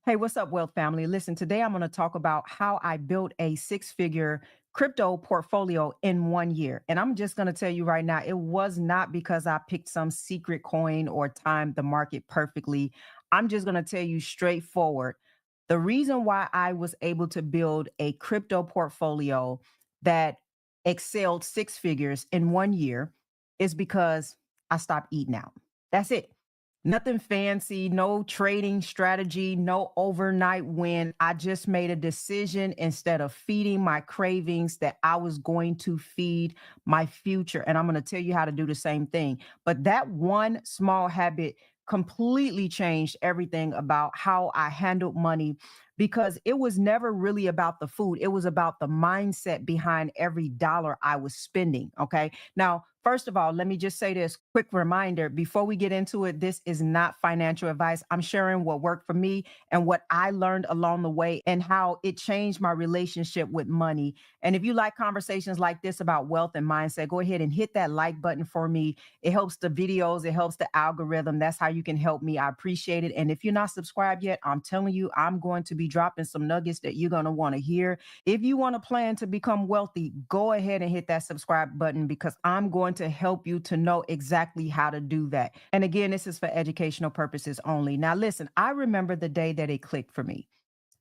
Hey, what's up, Wealth family? Listen, today I'm going to talk about how I built a six-figure crypto portfolio in 1 year. And I'm just going to tell you right now, it was not because I picked some secret coin or timed the market perfectly. I'm just going to tell you straightforward. The reason why I was able to build a crypto portfolio that excelled six figures in 1 year is because I stopped eating out. That's it. Nothing fancy, no trading strategy, no overnight win. I just made a decision instead of feeding my cravings that I was going to feed my future. And I'm going to tell you how to do the same thing. But that one small habit completely changed everything about how I handled money because it was never really about the food. It was about the mindset behind every dollar I was spending. Okay. Now, first of all, let me just say this quick reminder before we get into it. This is not financial advice. I'm sharing what worked for me and what I learned along the way and how it changed my relationship with money. And if you like conversations like this about wealth and mindset, go ahead and hit that like button for me. It helps the videos, it helps the algorithm. That's how you can help me. I appreciate it. And if you're not subscribed yet, I'm telling you, I'm going to be dropping some nuggets that you're going to want to hear. If you want to plan to become wealthy, go ahead and hit that subscribe button because I'm going to help you to know exactly how to do that. And again, this is for educational purposes only. Now, listen, I remember the day that it clicked for me.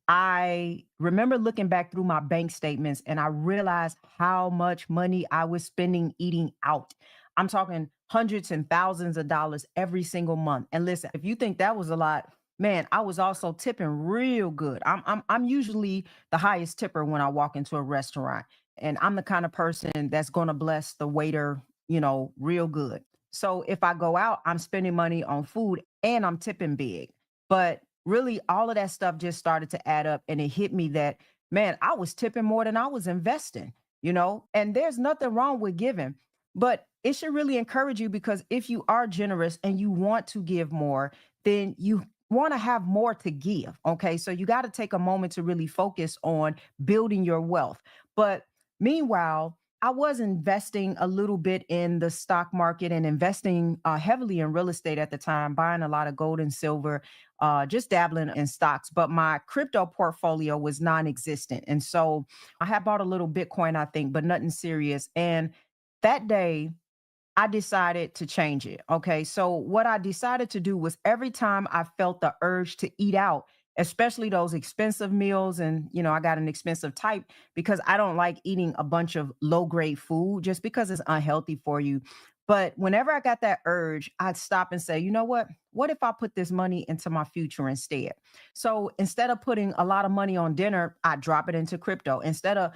I remember looking back through my bank statements and I realized how much money I was spending eating out. I'm talking hundreds and thousands of dollars every single month. And listen, if you think that was a lot, man, I was also tipping real good. I'm usually the highest tipper when I walk into a restaurant. And I'm the kind of person that's going to bless the waiter, real good. So if I go out, I'm spending money on food and I'm tipping big. But really, all of that stuff just started to add up. And it hit me that, man, I was tipping more than I was investing. And there's nothing wrong with giving, but it should really encourage you because if you are generous and you want to give more, then you want to have more to give. Okay. So you got to take a moment to really focus on building your wealth. But meanwhile, I was investing a little bit in the stock market and investing heavily in real estate at the time, buying a lot of gold and silver, just dabbling in stocks. But my crypto portfolio was non existent. And so I had bought a little Bitcoin, I think, but nothing serious. And that day, I decided to change it. Okay. So, what I decided to do was every time I felt the urge to eat out, especially those expensive meals, and, I got an expensive type because I don't like eating a bunch of low grade food just because it's unhealthy for you. But whenever I got that urge, I'd stop and say, you know what? What if I put this money into my future instead? So instead of putting a lot of money on dinner, I drop it into crypto. Instead of,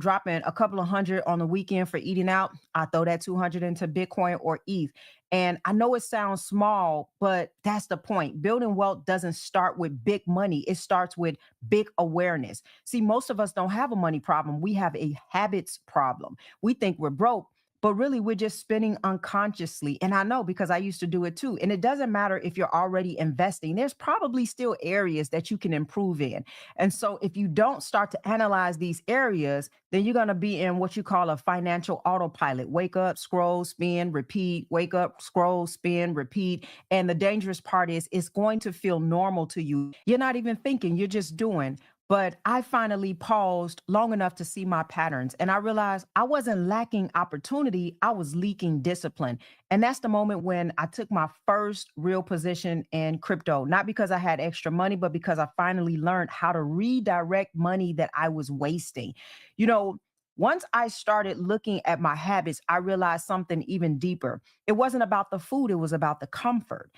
dropping a couple of hundred on the weekend for eating out, I throw that 200 into Bitcoin or ETH. And I know it sounds small, but that's the point. Building wealth doesn't start with big money. It starts with big awareness. See, most of us don't have a money problem. We have a habits problem. We think we're broke, but really we're just spending unconsciously. And I know because I used to do it too. And it doesn't matter if you're already investing, there's probably still areas that you can improve in. And so if you don't start to analyze these areas, then you're going to be in what you call a financial autopilot. Wake up, scroll, spin, repeat, wake up, scroll, spin, repeat. And the dangerous part is it's going to feel normal to you. You're not even thinking, you're just doing. But I finally paused long enough to see my patterns. And I realized I wasn't lacking opportunity, I was leaking discipline. And that's the moment when I took my first real position in crypto, not because I had extra money, but because I finally learned how to redirect money that I was wasting. You know, once I started looking at my habits, I realized something even deeper. It wasn't about the food, it was about the comfort.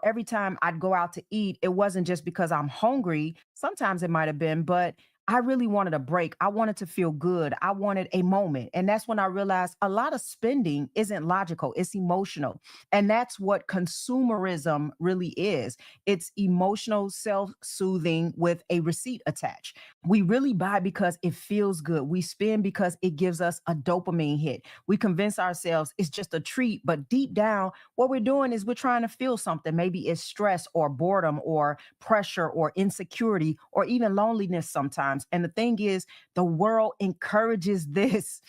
Every time I'd go out to eat, it wasn't just because I'm hungry. Sometimes it might have been, but I really wanted a break. I wanted to feel good. I wanted a moment. And that's when I realized a lot of spending isn't logical, it's emotional. And that's what consumerism really is. It's emotional self soothing with a receipt attached. We really buy because it feels good. We spend because it gives us a dopamine hit. We convince ourselves it's just a treat, but deep down, what we're doing is we're trying to feel something. Maybe it's stress or boredom or pressure or insecurity or even loneliness sometimes. And the thing is, the world encourages this.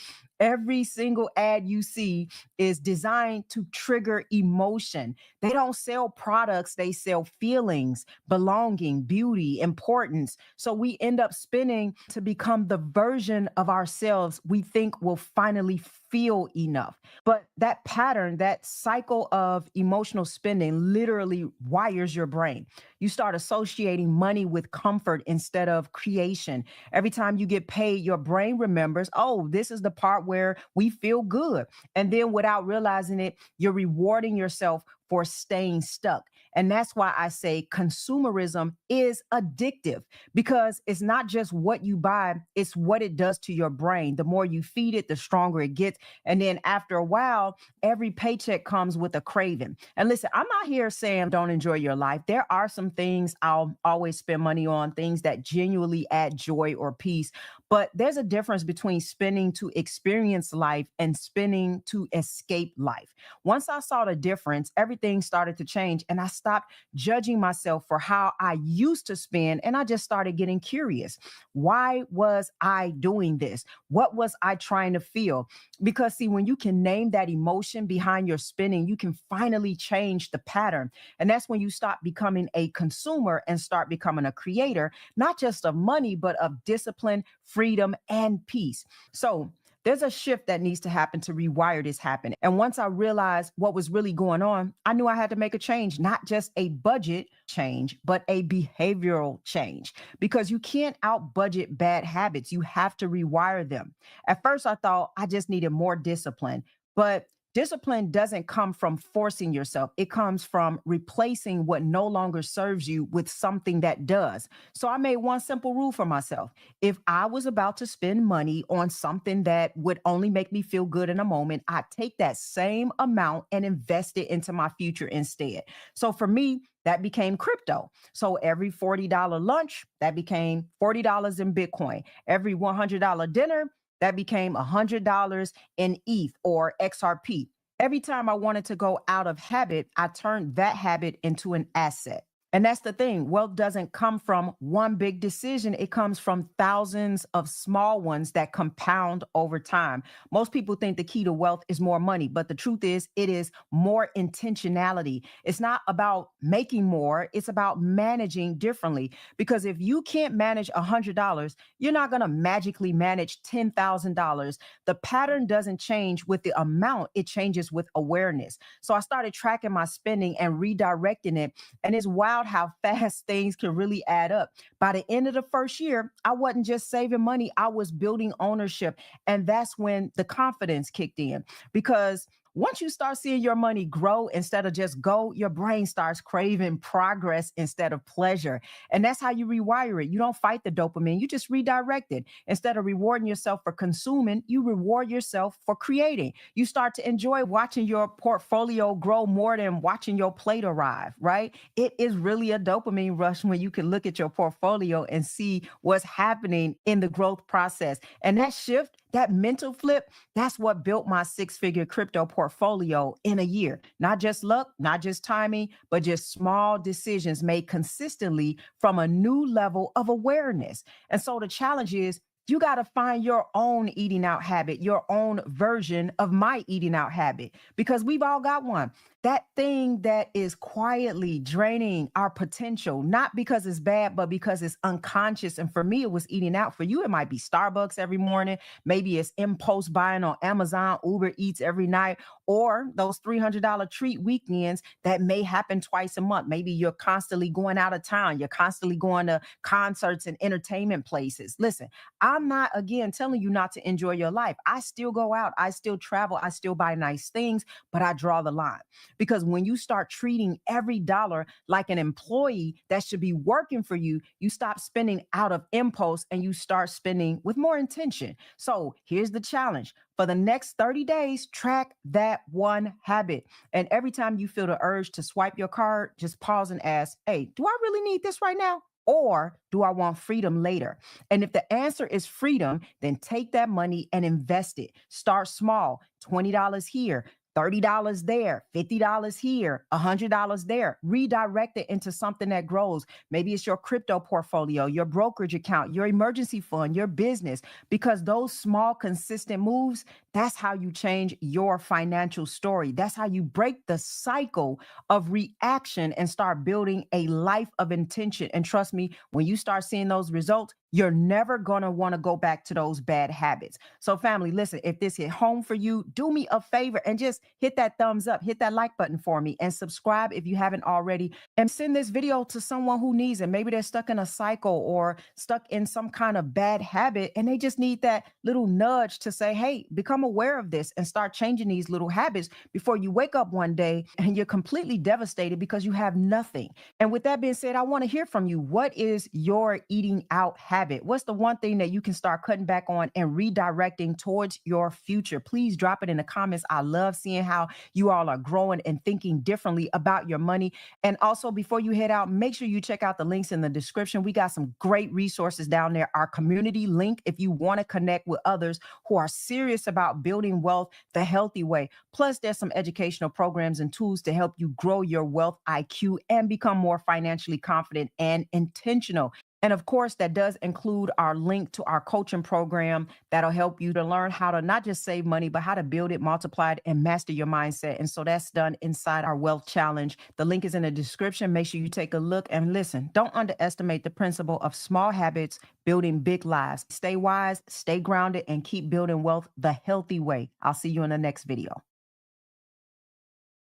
Every single ad you see is designed to trigger emotion. They don't sell products, they sell feelings, belonging, beauty, importance. So we end up spending to become the version of ourselves we think will finally feel enough. But that pattern, that cycle of emotional spending literally wires your brain. You start associating money with comfort instead of creation. Every time you get paid, your brain remembers, oh, this is the part where we feel good. And then without realizing it, you're rewarding yourself for staying stuck. And that's why I say consumerism is addictive because it's not just what you buy, it's what it does to your brain. The more you feed it, the stronger it gets. And then after a while, every paycheck comes with a craving. And listen, I'm not here saying don't enjoy your life. There are some things I'll always spend money on, things that genuinely add joy or peace. But there's a difference between spending to experience life and spending to escape life. Once I saw the difference, everything started to change and I stopped judging myself for how I used to spend and I just started getting curious. Why was I doing this? What was I trying to feel? Because, see, when you can name that emotion behind your spending, you can finally change the pattern. And that's when you stop becoming a consumer and start becoming a creator, not just of money, but of discipline, freedom, and peace. So, there's a shift that needs to happen to rewire this happen. And once I realized what was really going on, I knew I had to make a change, not just a budget change, but a behavioral change. Because you can't out budget bad habits. You have to rewire them. At first, I thought I just needed more discipline, but discipline doesn't come from forcing yourself. It comes from replacing what no longer serves you with something that does. So I made one simple rule for myself. If I was about to spend money on something that would only make me feel good in a moment, I'd take that same amount and invest it into my future instead. So for me, that became crypto. So every $40 lunch, that became $40 in Bitcoin. Every $100 dinner, that became $100 in ETH or XRP. Every time I wanted to go out of habit, I turned that habit into an asset. And that's the thing. Wealth doesn't come from one big decision. It comes from thousands of small ones that compound over time. Most people think the key to wealth is more money, but the truth is, it is more intentionality. It's not about making more, it's about managing differently. Because if you can't manage $100, you're not going to magically manage $10,000. The pattern doesn't change with the amount, it changes with awareness. So I started tracking my spending and redirecting it. And it's wild how fast things can really add up. By the end of the first year, I wasn't just saving money, I was building ownership. And that's when the confidence kicked in. Because once you start seeing your money grow instead of just go, your brain starts craving progress instead of pleasure. And that's how you rewire it. You don't fight the dopamine, you just redirect it. Instead of rewarding yourself for consuming, you reward yourself for creating. You start to enjoy watching your portfolio grow more than watching your plate arrive, right? It is really a dopamine rush when you can look at your portfolio and see what's happening in the growth process. And that shift, that mental flip, that's what built my six-figure crypto portfolio in a year. Not just luck, not just timing, but just small decisions made consistently from a new level of awareness. And so the challenge is you got to find your own eating out habit, your own version of my eating out habit, because we've all got one. That thing that is quietly draining our potential, not because it's bad, but because it's unconscious. And for me, it was eating out. For you, it might be Starbucks every morning. Maybe it's impulse buying on Amazon, Uber Eats every night, or those $300 treat weekends that may happen twice a month. Maybe you're constantly going out of town. You're constantly going to concerts and entertainment places. Listen, I'm not, again, telling you not to enjoy your life. I still go out. I still travel. I still buy nice things, but I draw the line. Because when you start treating every dollar like an employee that should be working for you, you stop spending out of impulse and you start spending with more intention. So here's the challenge. For the next 30 days, track that one habit. And every time you feel the urge to swipe your card, just pause and ask, hey, do I really need this right now? Or do I want freedom later? And if the answer is freedom, then take that money and invest it. Start small, $20 here, $30 there, $50 here, $100 there. Redirect it into something that grows. Maybe it's your crypto portfolio, your brokerage account, your emergency fund, your business, because those small, consistent moves, that's how you change your financial story. That's how you break the cycle of reaction and start building a life of intention. And trust me, when you start seeing those results, you're never going to want to go back to those bad habits. So, family, listen, if this hit home for you, do me a favor and just hit that thumbs up, hit that like button for me, and subscribe if you haven't already. And send this video to someone who needs it. Maybe they're stuck in a cycle or stuck in some kind of bad habit, and they just need that little nudge to say, hey, become aware of this and start changing these little habits before you wake up one day and you're completely devastated because you have nothing. And with that being said, I want to hear from you. What is your eating out habit? What's the one thing that you can start cutting back on and redirecting towards your future? Please drop it in the comments. I love seeing how you all are growing and thinking differently about your money. And also, before you head out, make sure you check out the links in the description. We got some great resources down there. Our community link, if you want to connect with others who are serious about building wealth the healthy way. Plus, there's some educational programs and tools to help you grow your wealth IQ and become more financially confident and intentional. And of course, that does include our link to our coaching program that'll help you to learn how to not just save money, but how to build it, multiply it, and master your mindset. And so that's done inside our wealth challenge. The link is in the description. Make sure you take a look and listen. Don't underestimate the principle of small habits building big lives. Stay wise, stay grounded, and keep building wealth the healthy way. I'll see you in the next video.